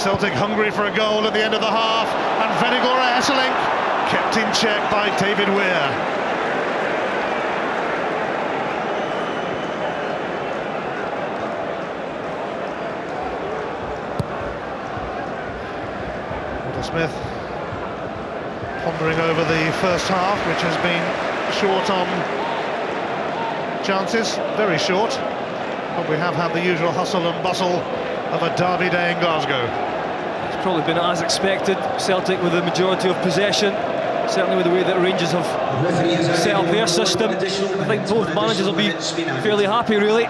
Celtic hungry for a goal at the end of the half, and Vennegoor Hesselink kept in check by David Weir. Smith pondering over the first half, which has been short on chances, very short, but we have had the usual hustle and bustle of a derby day in Glasgow. It's probably been as expected. Celtic with the majority of possession, certainly with the way that Rangers have set up their system. I think both managers will be fairly happy, really.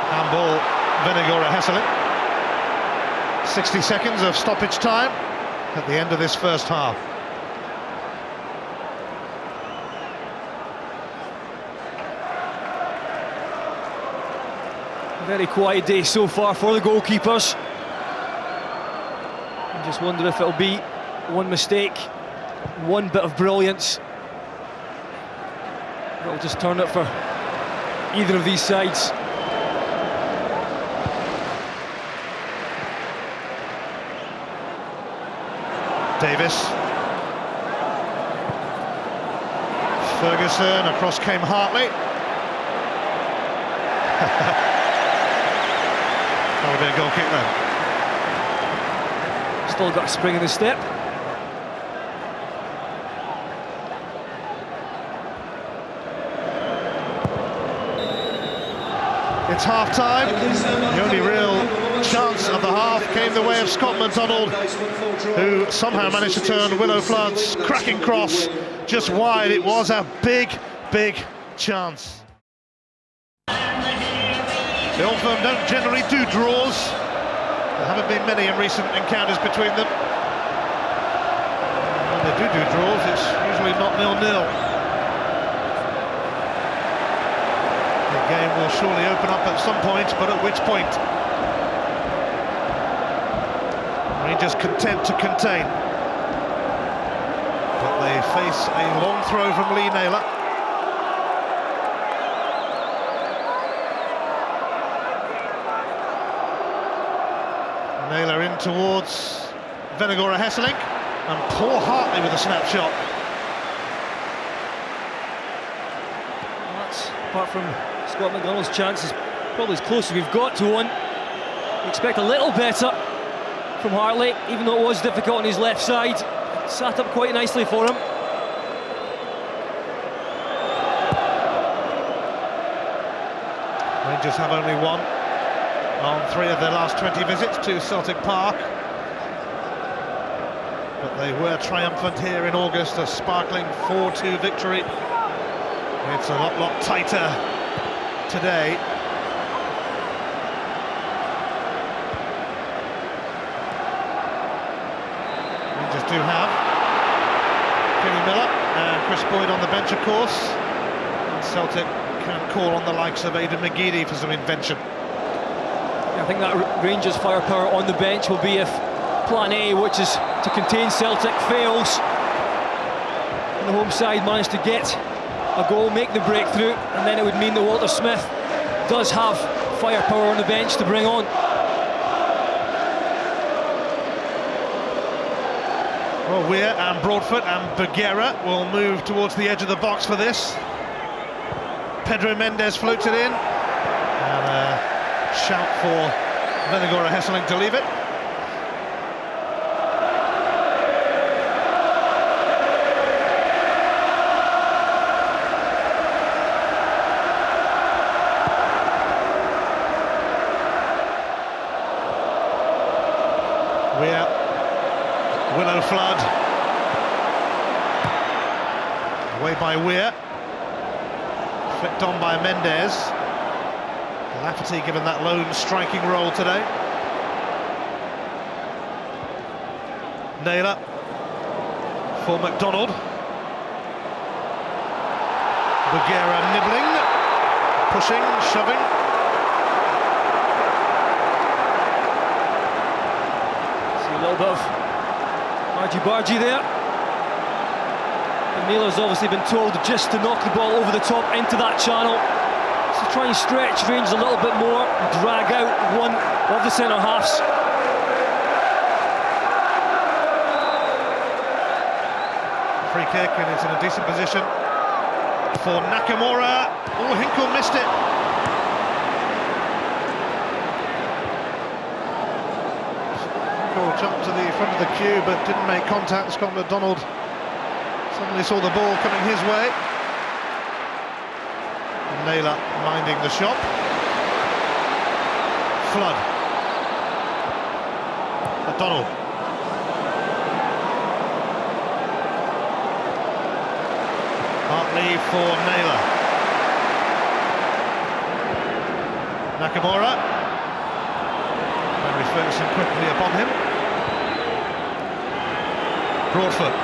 Handball, Vennegoor Hesselink. 60 seconds of stoppage time at the end of this first half. Very quiet day so far for the goalkeepers. I just wonder if it'll be one mistake, one bit of brilliance that'll just turn it for either of these sides. Davis. Ferguson, across came Hartley. That'll be a goal kick then. Still got a spring in the step. It's half-time. The only real chance of the half came the way of Scott McDonald, who somehow managed to turn Willo Flood's cracking cross just wide. It was a big, big chance. The Old Firm don't generally do draws. There haven't been many in recent encounters between them. When they do draws, it's usually not 0-0. The game will surely open up at some point, but at which point? Rangers content to contain. But they face a long throw from Lee Naylor. Naylor in towards Vennegoor Hesselink, and poor Hartley with a snapshot. That's, apart from Scott McDonald's chances, probably as close as we've got to one. We expect a little better from Hartley, even though it was difficult on his left side. It sat up quite nicely for him. Rangers have only one on 3 of their last 20 visits to Celtic Park. But they were triumphant here in August, a sparkling 4-2 victory. It's a lot tighter today. Rangers do have Kenny Miller and Chris Boyd on the bench, of course. And Celtic can call on the likes of Aidan McGeady for some invention. I think that Rangers firepower on the bench will be if plan A, which is to contain Celtic, fails, and the home side managed to get a goal, make the breakthrough, and then it would mean that Walter Smith does have firepower on the bench to bring on. Well, Weir and Broadfoot and Bergera will move towards the edge of the box for this. Pedro Mendes floats it in, and a shout for Vennegoor Hesselink to leave it. Weir, Willo Flood, away by Weir, flicked on by Mendes. Lafferty given that lone striking role today. Naylor for McDonald. Bergera nibbling, pushing, shoving. See a little bit of argy-bargy there. And Naylor's obviously been told just to knock the ball over the top into that channel. So try and stretch Rangers a little bit more, drag out one of the centre halves. Free kick, and it's in a decent position for Nakamura. Oh, Hinkle missed it. Hinkle jumped to the front of the queue but didn't make contact. Scott McDonald suddenly saw the ball coming his way. Naylor minding the shot. Flood. McDonald. Hartley for Naylor. Nakamura. Henry Ferguson quickly upon him. Broadfoot.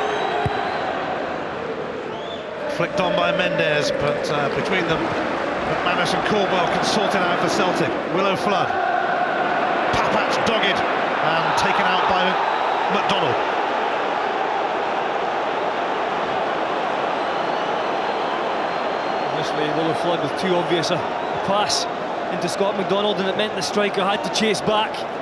Flicked on by Mendes, but between them, McManus and Caldwell can sort it out for Celtic. Willo Flood. Papach dogged and taken out by McDonald. Obviously, Willo Flood with too obvious a pass into Scott McDonald, and it meant the striker had to chase back.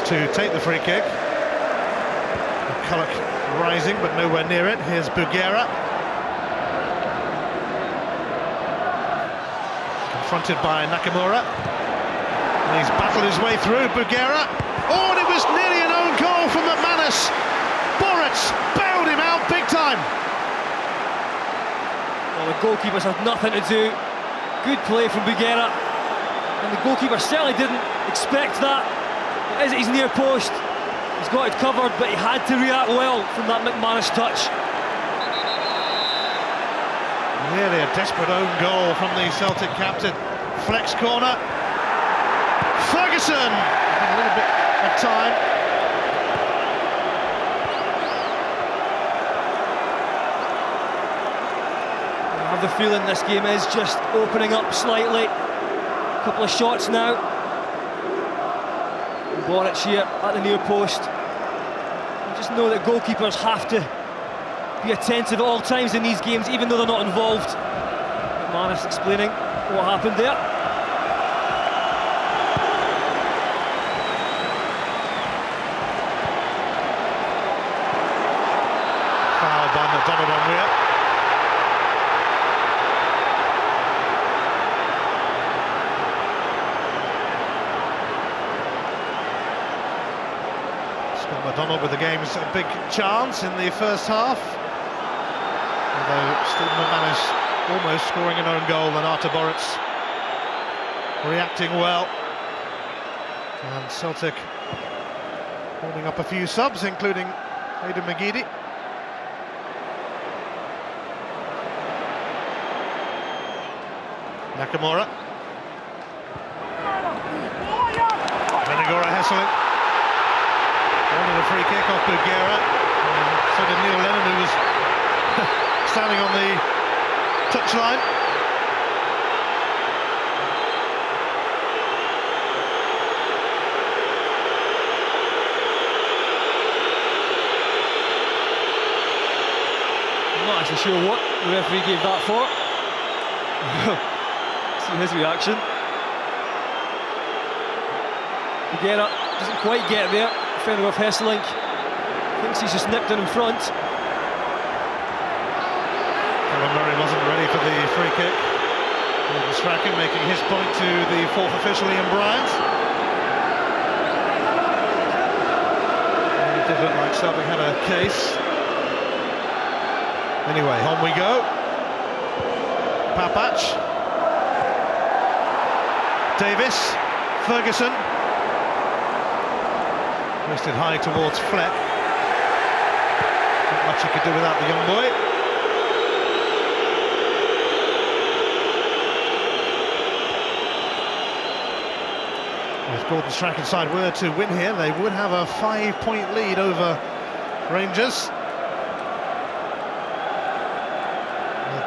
To take the free kick. McCulloch rising but nowhere near it. Here's Bugera. Confronted by Nakamura. And he's battled his way through. Bugera. Oh, and it was nearly an own goal from McManus. Boritz bailed him out big time. Well, the goalkeepers had nothing to do. Good play from Bugera. And the goalkeeper certainly didn't expect that. It is at his near post, he's got it covered, but he had to react well from that McManus touch. Nearly a desperate own goal from the Celtic captain. Flex corner. Ferguson! A little bit of time. I have the feeling this game is just opening up slightly. A couple of shots now. Boritz here at the near post. You just know that goalkeepers have to be attentive at all times in these games, even though they're not involved. McManus explaining what happened there. Foul by McDonald on Weir. McDonald with the game's big chance in the first half, although Stephen McManus almost scoring an own goal, and Artur Boritz reacting well, and Celtic holding up a few subs, including Aidan McGeady. Nakamura. Menegora Hesselink. Wanted a free kick off Bugera, so did Neil Lennon, who was standing on the touchline. I'm not actually sure what the referee gave that for. See his reaction. Bugera doesn't quite get there. Defender of Hesselink thinks he's just nipped in front. Callum Murray wasn't ready for the free kick. Gordon Strachan making his point to the fourth official, Ian Bryant. And it did look like Celtic had a case. Anyway, on we go. Papach. Davis. Ferguson. Hoisted high towards Fleck. Not much he could do without the young boy. If Gordon Strachan's side were to win here, they would have a 5-point lead over Rangers.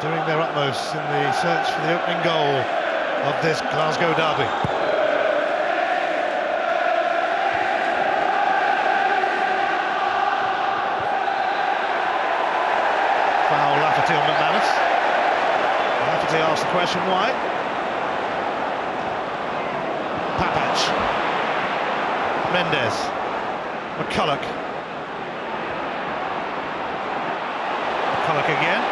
doing their utmost in the search for the opening goal of this Glasgow derby. Foul Lafferty on McManus. Lafferty asked the question why. Papac. Mendes. McCulloch. McCulloch again.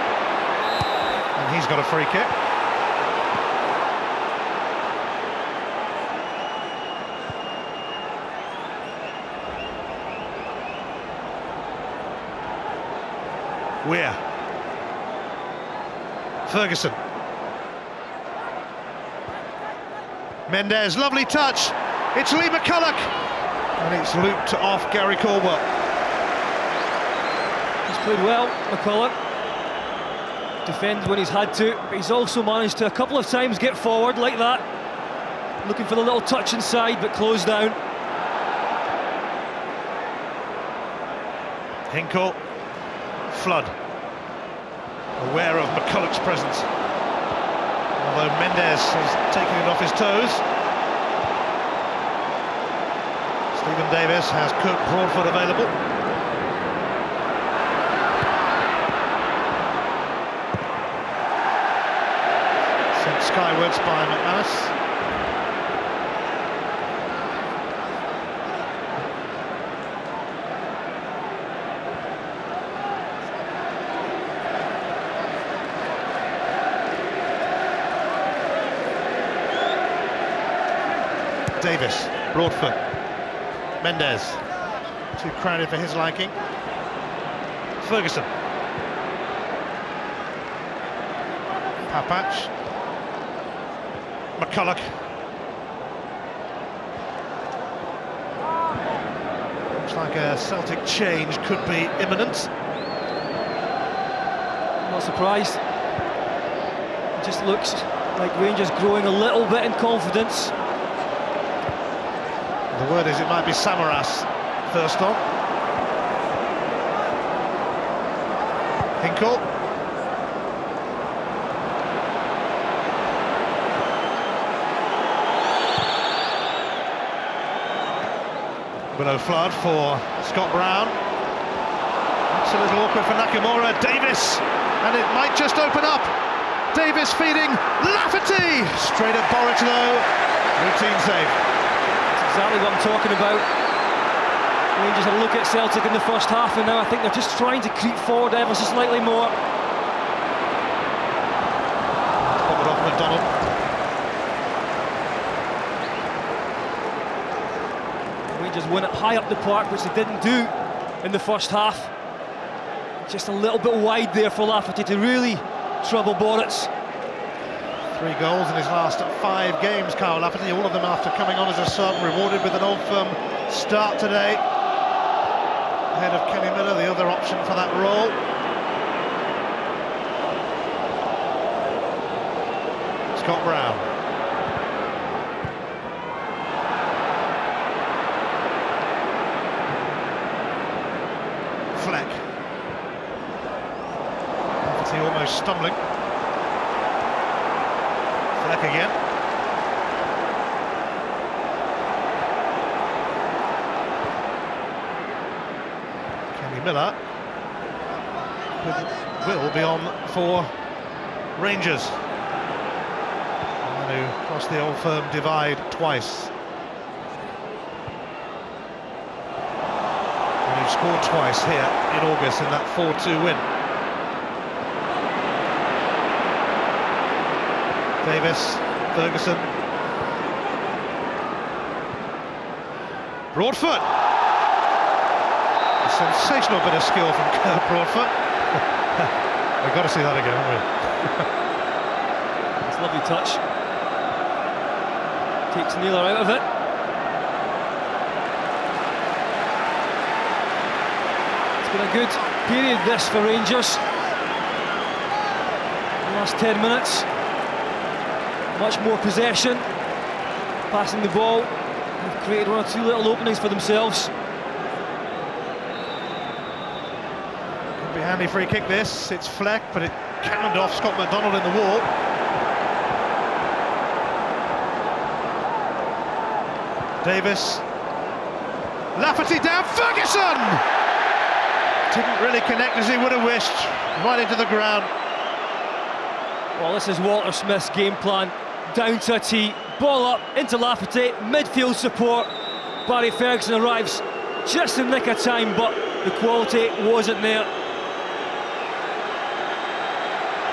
And he's got a free kick. Weir. Ferguson. Mendes, lovely touch. It's Lee McCulloch. And it's looped off Gary Caldwell. He's played well, McCulloch. Defended when he's had to, but he's also managed to a couple of times get forward like that. Looking for the little touch inside, but closed down. Hinkle. Flood. Aware of McCulloch's presence. Although Mendes has taken it off his toes. Stephen Davis has Kirk Broadfoot available. Sent skywards by McManus. Davis, Broadfoot, Mendes, too crowded for his liking. Ferguson, Papac, McCulloch. Looks like a Celtic change could be imminent. Not surprised. It just looks like Rangers growing a little bit in confidence. The word is it might be Samaras first on. Hinkle. Willow Flood for Scott Brown. It's a little awkward for Nakamura. Davis, and it might just open up. Davis feeding Lafferty. Straight at Boruc though. Routine save. Exactly what I'm talking about. Rangers had a look at Celtic in the first half, and now I think they're just trying to creep forward ever so slightly more. Pop it off McDonald. Rangers win it high up the park, which they didn't do in the first half. Just a little bit wide there for Lafferty to really trouble Boruc. 3 goals in his last 5 games, Kyle Lafferty, all of them after coming on as a sub, rewarded with an Old Firm start today. Ahead of Kenny Miller, the other option for that role. Scott Brown. Fleck. Lafferty almost stumbling. Fleck again. Kenny Miller will be on for Rangers. Who crossed the Old Firm divide twice. And who scored twice here in August in that 4-2 win. Davis, Ferguson. Broadfoot. A sensational bit of skill from Kirk Broadfoot. We've got to see that again, haven't we? It's a lovely touch. Takes Naylor out of it. It's been a good period this for Rangers. The last 10 minutes. Much more possession, passing the ball. They've created 1 or 2 little openings for themselves. Could be a handy free kick this. It's Fleck, but it cannoned off Scott McDonald in the wall. Davis. Lafferty down, Ferguson! Didn't really connect as he would have wished, right into the ground. Well, this is Walter Smith's game plan. Down to a tee, ball up into Lafferty, midfield support. Barry Ferguson arrives just in the nick of time, but the quality wasn't there.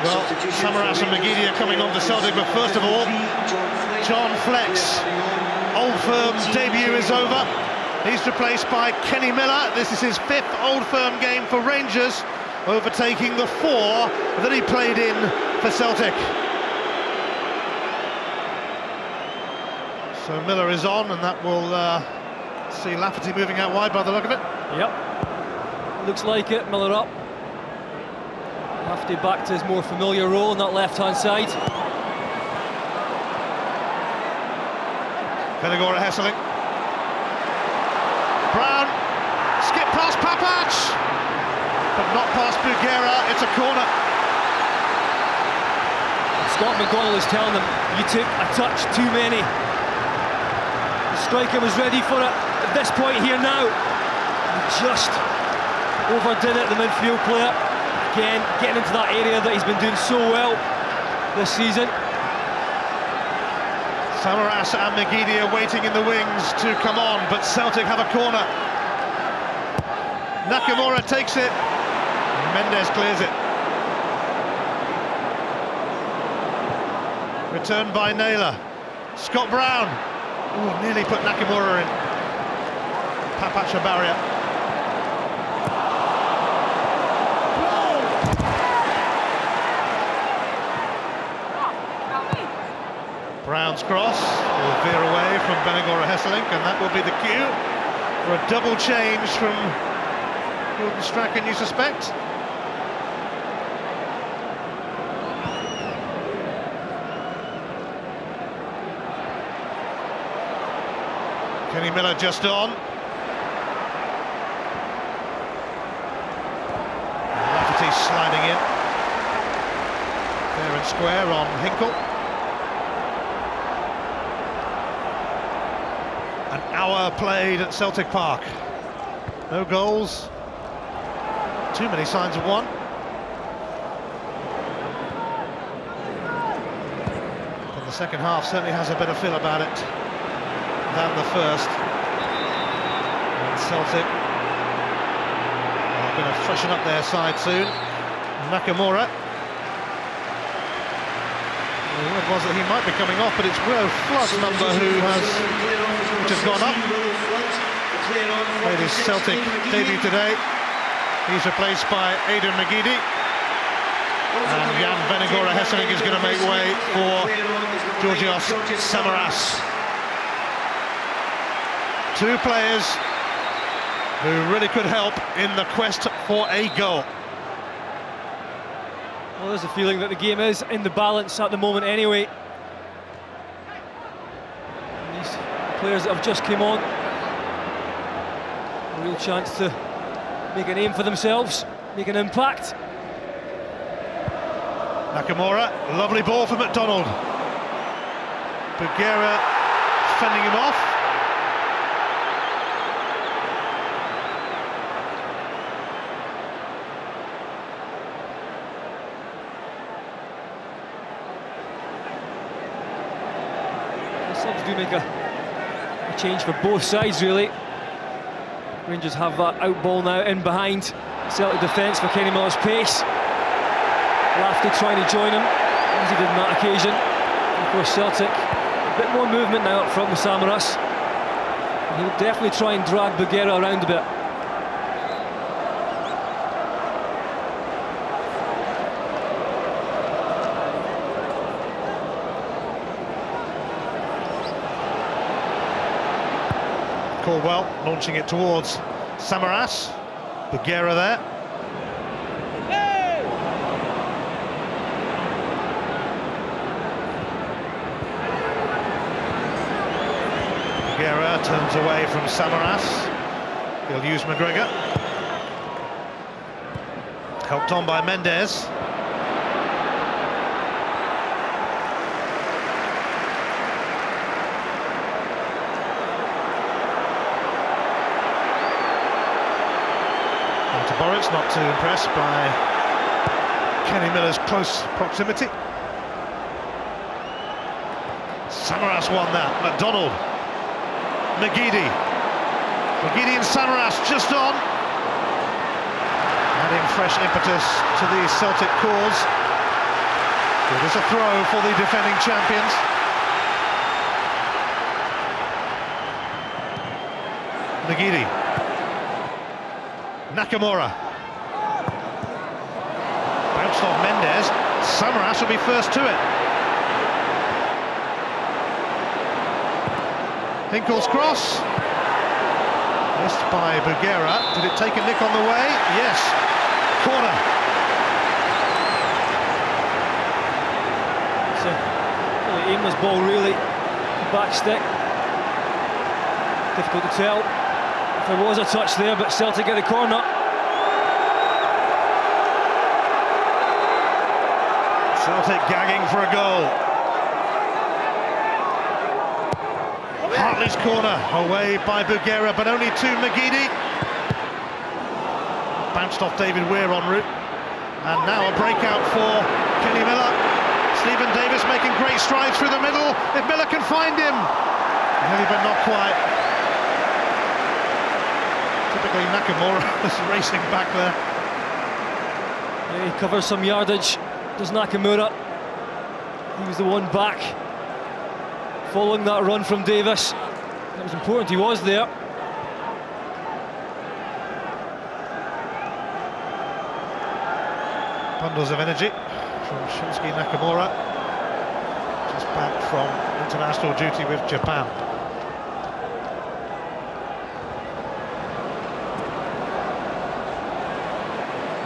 Well, Samaras and McGeady are coming on to Celtic, but first of all, John Fleck's Old Firm's debut is over. He's replaced by Kenny Miller. This is his 5th Old Firm game for Rangers, overtaking the 4 that he played in for Celtic. So Miller is on, and that will see Lafferty moving out wide by the look of it. Yep, looks like it. Miller up. Lafferty back to his more familiar role on that left-hand side. Venegora Hesselink. Brown, skip past Papac, but not past Bugera. It's a corner. Scott McDonald is telling them, you took a touch too many. The striker was ready for it at this point here now. He just overdid it, the midfield player. Again, getting into that area that he's been doing so well this season. Samaras and McGeady are waiting in the wings to come on, but Celtic have a corner. Nakamura takes it. Mendes clears it. Returned by Naylor. Scott Brown. Ooh, nearly put Nakamura in. Papac a barrier. Brown's cross will veer away from Venegora Hesselink, and that will be the cue for a double change from Gordon Strachan, you suspect. Kenny Miller just on. Lafferty sliding in. Fair and square on Hinkle. An hour played at Celtic Park. No goals. Too many signs of one. But the second half certainly has a better feel about it than the first. And Celtic are going to freshen up their side soon. Nakamura. The word was that he might be coming off, but it's Willo Flood's number which has gone up. Made his Celtic debut today. He's replaced by Aidan McGeady. And Jan Venegora Hesselink is going to make way for Georgios Samaras. 2 players who really could help in the quest for a goal. Well, there's a feeling that the game is in the balance at the moment anyway. And these players that have just come on, a real chance to make a name for themselves, make an impact. Nakamura, lovely ball for McDonald. Bugera fending him off. Subs do make a change for both sides, really. Rangers have that out ball now in behind Celtic defence for Kenny Miller's pace. Lafferty trying to join him, as he did on that occasion. Of course, Celtic a bit more movement now up front with Samaras. And he'll definitely try and drag Bugera around a bit. Caldwell launching it towards Samaras. Bugera there. Bugera turns away from Samaras. He'll use McGregor. Helped on by Mendes. Lawrence not too impressed by Kenny Miller's close proximity. Samaras won that. McDonald, McGeady and Samaras just on, adding fresh impetus to the Celtic cause. It is a throw for the defending champions. McGeady, Nakamura, bounced off Mendes. Samaras will be first to it. Hinkle's cross, missed by Bugera. Did it take a nick on the way? Yes. Corner. It's a really aimless ball, really. Back stick. Difficult to tell if there was a touch there, but Celtic get the corner. Celtic gagging for a goal. Hartley's corner, away by Bugera, but only to McGeady. Bounced off David Weir en route. And now a breakout for Kenny Miller. Stephen Davis making great strides through the middle. If Miller can find him. Nearly, but not quite. Typically Nakamura is racing back there. Yeah, he covers some yardage, does Nakamura. He was the one back, following that run from Davis. It was important he was there. Bundles of energy from Shinsuke Nakamura, just back from international duty with Japan.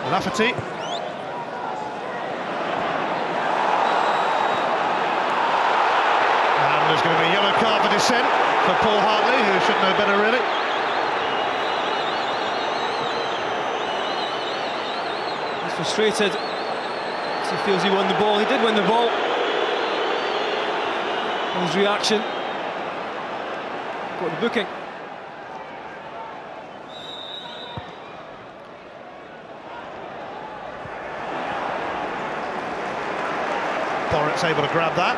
Lafferty. And there's going to be a yellow card for dissent for Paul Hartley, who should know better, really. He's frustrated because he feels he won the ball. He did win the ball. And his reaction got the booking. Borrett's able to grab that.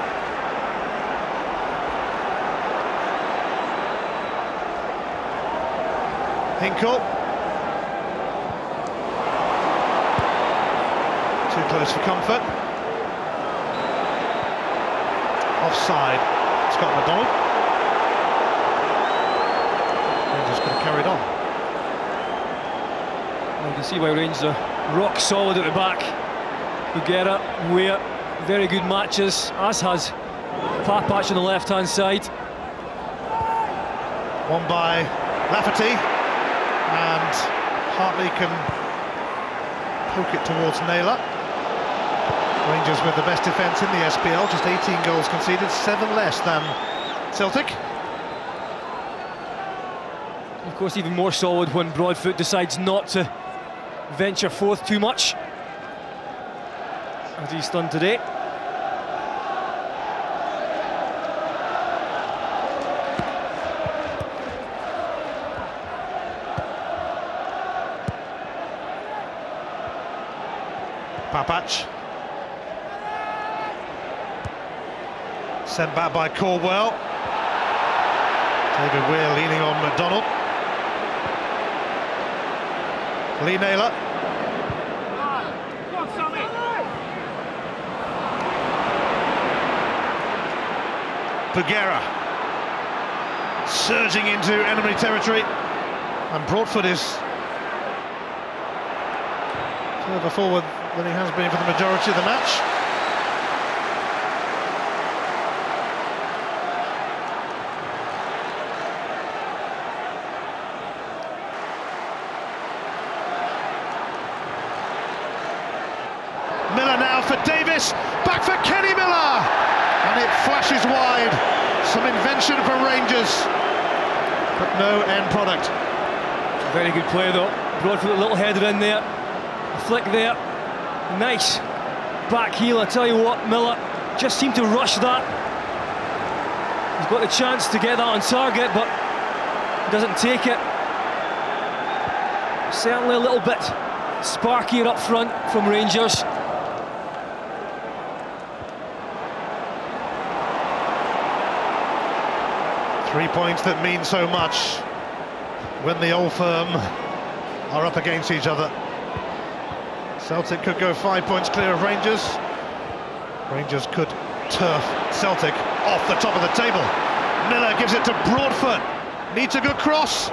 Hinkle. Too close for comfort. Offside. Scott McDonald. Rangers could have carried on. Well, you can see why Rangers are rock solid at the back. Bugera, Weir, very good matches, as has Papac on the left-hand side. One by Lafferty, and Hartley can poke it towards Naylor. Rangers with the best defence in the SPL, just 18 goals conceded, 7 less than Celtic. Of course, even more solid when Broadfoot decides not to venture forth too much, as he's done today. Papac. Sent back by Caldwell. David Weir leaning on McDonald. Lee Naylor. Bugera. Surging into enemy territory. And Broadfoot is further forward than he has been for the majority of the match. Miller now for Davis, back for Kenny Miller, and it flashes wide. Some invention from Rangers, but no end product. Very good play though. Broadfoot, a little header in there, a flick there, nice back heel. I tell you what, Miller just seemed to rush that. He's got the chance to get that on target, but doesn't take it. Certainly a little bit sparkier up front from Rangers. 3 points that mean so much when the Old Firm are up against each other. Celtic could go 5 points clear of Rangers. Rangers could turf Celtic off the top of the table. Miller gives it to Broadfoot. Needs a good cross.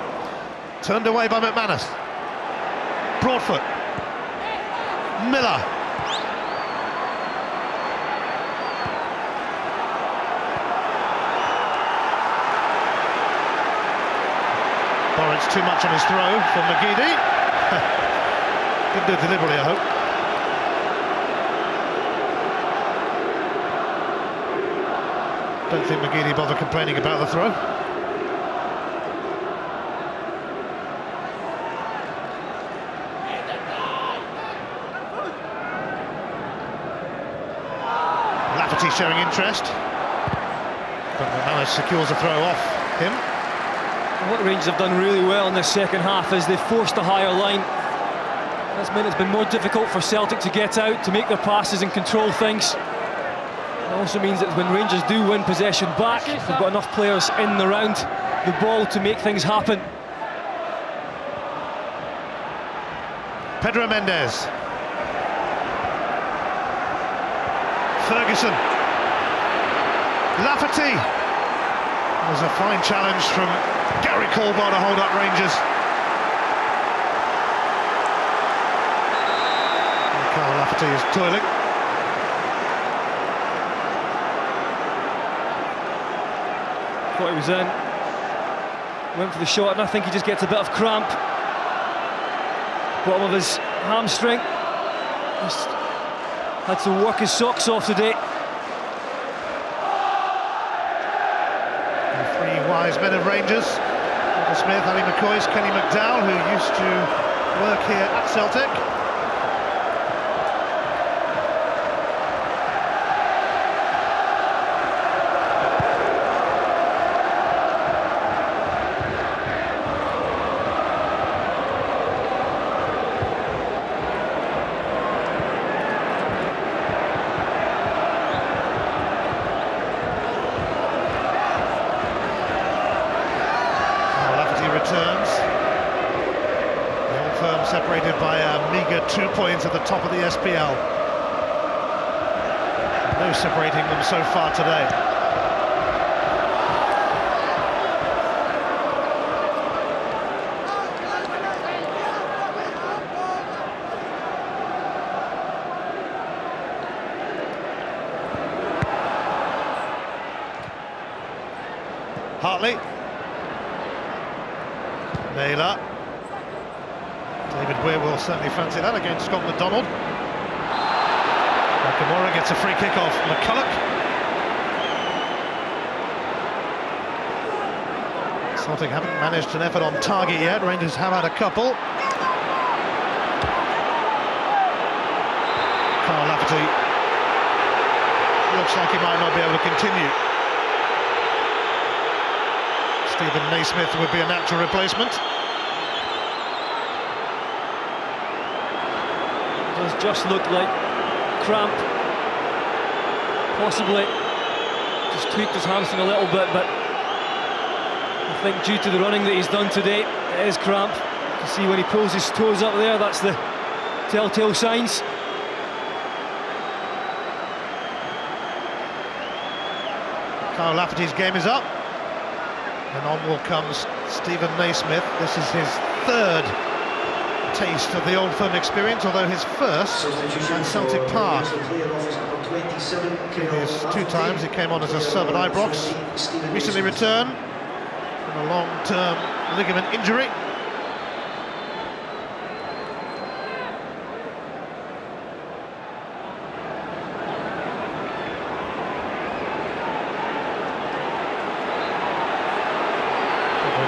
Turned away by McManus. Broadfoot. Miller. Borrance too much on his throw for McGeady. Didn't do it deliberately, I hope. Don't think McGeady bothered complaining about the throw. Lafferty showing interest, but McManus secures a throw off him. What Rangers have done really well in this second half is they've forced a higher line. That's meant it's been more difficult for Celtic to get out, to make their passes and control things. It also means that when Rangers do win possession back, they've got enough players in and around the ball to make things happen. Pedro Mendes. Ferguson. Lafferty. There's a fine challenge from Gary Colbar to hold up Rangers. And Carl Lafferty is toiling. Thought he was in. Went for the shot, and I think he just gets a bit of cramp. Bottom of his hamstring. Just had to work his socks off today. The three wise men of Rangers: Michael Smith, Ali McCoist, Kenny McDowell, who used to work here at Celtic. Returns. The Old Firm separated by a meagre 2 points at the top of the SPL. No separating them so far today. Hartley. Naylor. David Weir will certainly fancy that against Scott McDonald. Nakamura gets a free kick off McCulloch. Celtic haven't managed an effort on target yet. Rangers have had a couple. Carl Lafferty looks like he might not be able to continue. Stephen Naismith would be a natural replacement. It does just look like cramp. Possibly just tweaked his hamstring a little bit, but I think due to the running that he's done today, it is cramp. You can see when he pulls his toes up there, that's the telltale signs. Carl Lafferty's game is up. And on will come Stephen Naismith. This is his third taste of the Old Firm experience, although his first at Celtic Park. His 2 times he came on as a sub at Ibrox. Recently returned from a long-term ligament injury.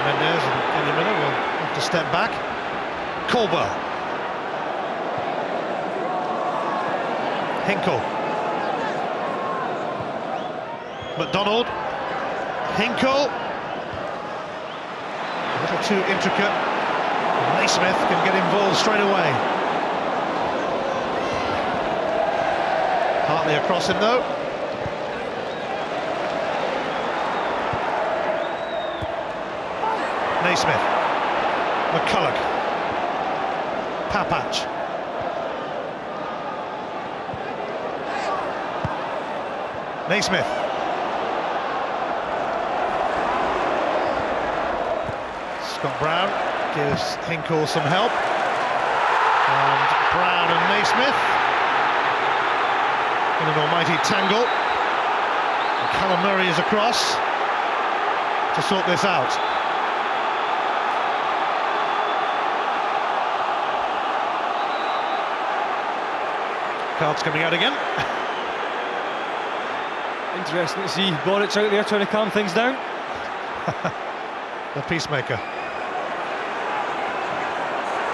Mendes and Kenny Miller will have to step back. Caldwell. Hinkle. McDonald. Hinkle. A little too intricate. Naismith can get involved straight away. Hartley across him though. Naismith, McCulloch, Papach. Naismith. Scott Brown gives Hinkle some help. And Brown and Naismith in an almighty tangle. And Callum Murray is across to sort this out. Cards coming out again. Interesting to see Boric out there trying to calm things down. The peacemaker.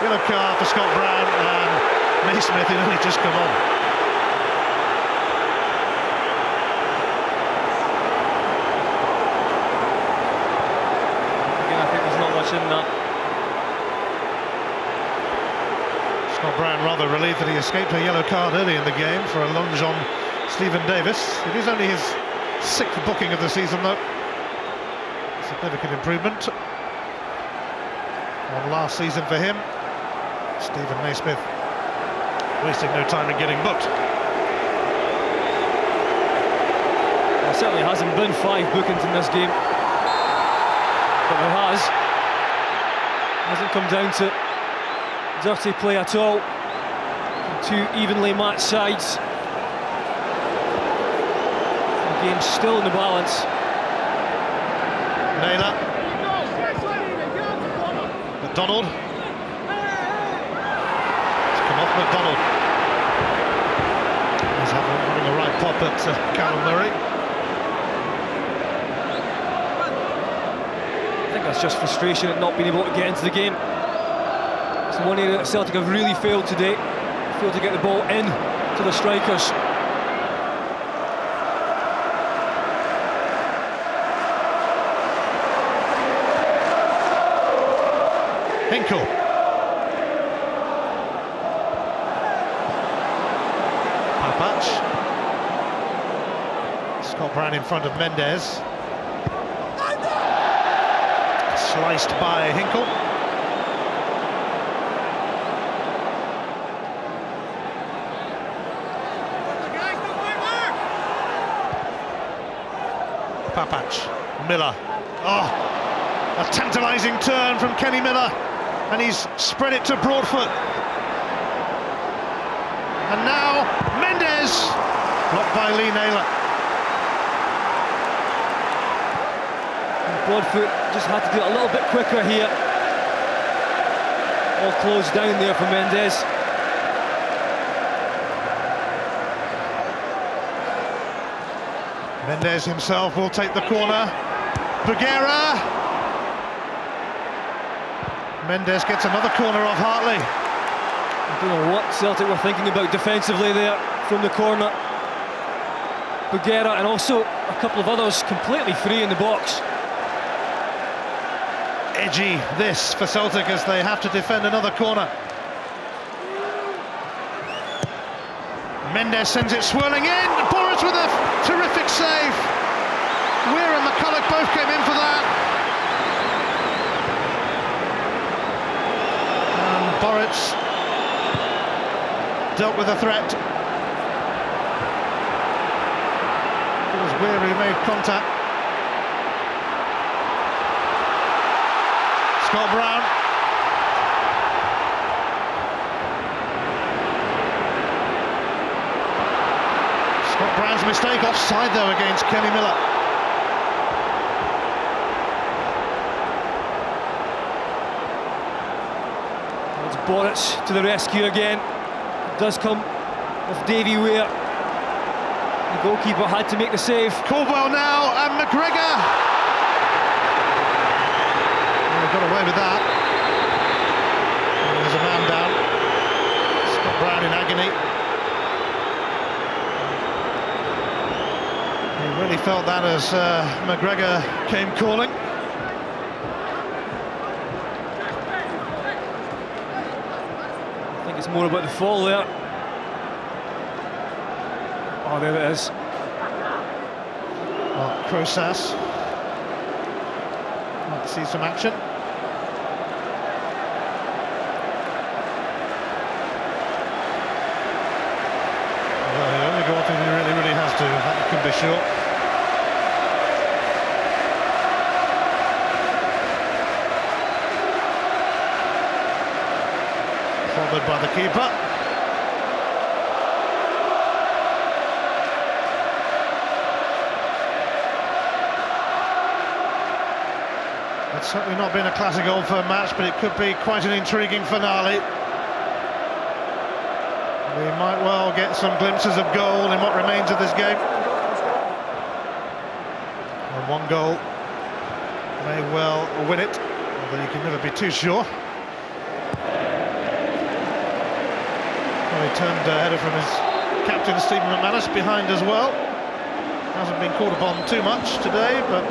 Yellow card for Scott Brown, and Naismith had only just come on. Again, I think there's not much in that. Scott Brown rather relieved that he escaped a yellow card early in the game for a lunge on Stephen Davis. It is only his 6th booking of the season though. Significant improvement on last season for him. Stephen Naismith wasting no time in getting booked. There certainly hasn't been 5 bookings in this game, but there hasn't come down to dirty play at all. 2 evenly matched sides. The game's still in the balance. Naylor. McDonald. It's come off McDonald. He's having a right pop at Callum Murray. I think that's just frustration at not being able to get into the game. It's one area that Celtic have really failed today. Failed to get the ball in to the strikers. Hinkle. Papach. Scott Brown in front of Mendes. Sliced by Hinkle. Papach. Miller. Oh, a tantalising turn from Kenny Miller. And he's spread it to Broadfoot. And now Mendes, blocked by Lee Naylor. And Broadfoot just had to do it a little bit quicker here. All closed down there for Mendes. Mendes himself will take the corner. Bougherra. Mendes gets another corner off Hartley. I don't know what Celtic were thinking about defensively there from the corner. Bougherra and also a couple of others completely free in the box. Edgy this for Celtic as they have to defend another corner. Mendes sends it swirling in. Boric with a terrific save. Weir and McCulloch both came in for that. Boric dealt with a threat. It was Weir who made contact. Scott Brown. Scott Brown's mistake offside though against Kenny Miller. Boric to the rescue again. It does come with Davy Weir. The goalkeeper had to make the save. Caldwell now and McGregor. Well, got away with that. And there's a man down. Scott Brown in agony. He really felt that as McGregor came calling. I think it's more about the fall there. Oh, there it is. Well, Crosas. Let's see some action. Well, he only got if he really has to, that can be sure. Followed by the keeper. It's certainly not been a classic Old Firm match, but it could be quite an intriguing finale. We might well get some glimpses of goal in what remains of this game. And one goal may well win it, although you can never be too sure. Well, he turned header from his captain Stephen McManus behind as well. Hasn't been called upon too much today, but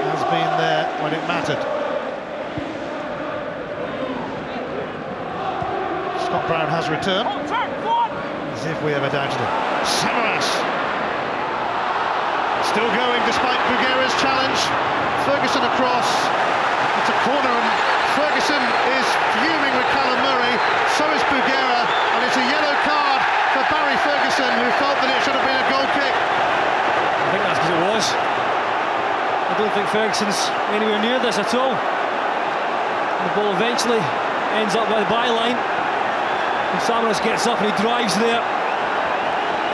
has been there when it mattered. Scott Brown has returned, as if we ever doubted him. Samaras still going despite Buguera's challenge. Ferguson across. It's a corner and Ferguson is fuming with Callum Murray. So is Buguera, and it's a yellow card for Barry Ferguson, who felt that it should have been a goal kick. I think that's because it was. I don't think Ferguson's anywhere near this at all. The ball eventually ends up by the byline. And Samaras gets up and he drives there.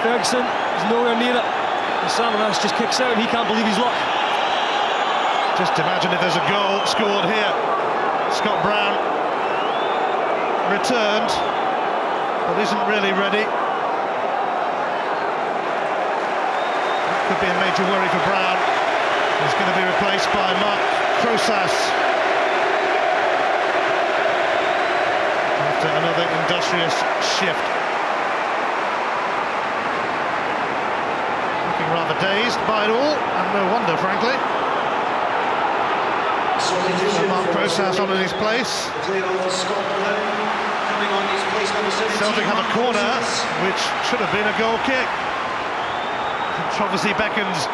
Ferguson is nowhere near it. And Samaras just kicks out and he can't believe his luck. Just imagine if there's a goal scored here. Scott Brown returned, but isn't really ready. That could be a major worry for Brown. He's going to be replaced by Mark Crosas after another industrious shift. Looking rather dazed by it all, and no wonder, frankly. So Mark Crosas on in his place. Celtic have a corner, which should have been a goal kick. Controversy beckons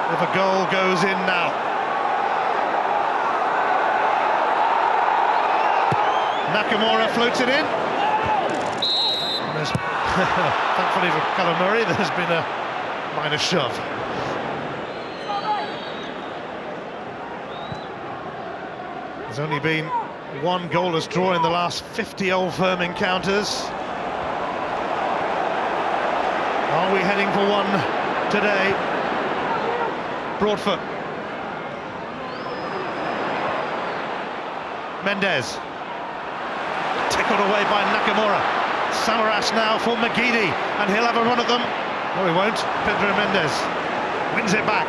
if a goal goes in now. Nakamura floats it in. And there's, thankfully for Callum Murray, there's been a minor shove. There's only been one goalless draw in the last 50 Old Firm encounters. Are we heading for one today? Broadfoot. Mendes. Tickled away by Nakamura. Samaras now for McGeady, and he'll have a run at them. No, he won't. Pedro Mendes wins it back.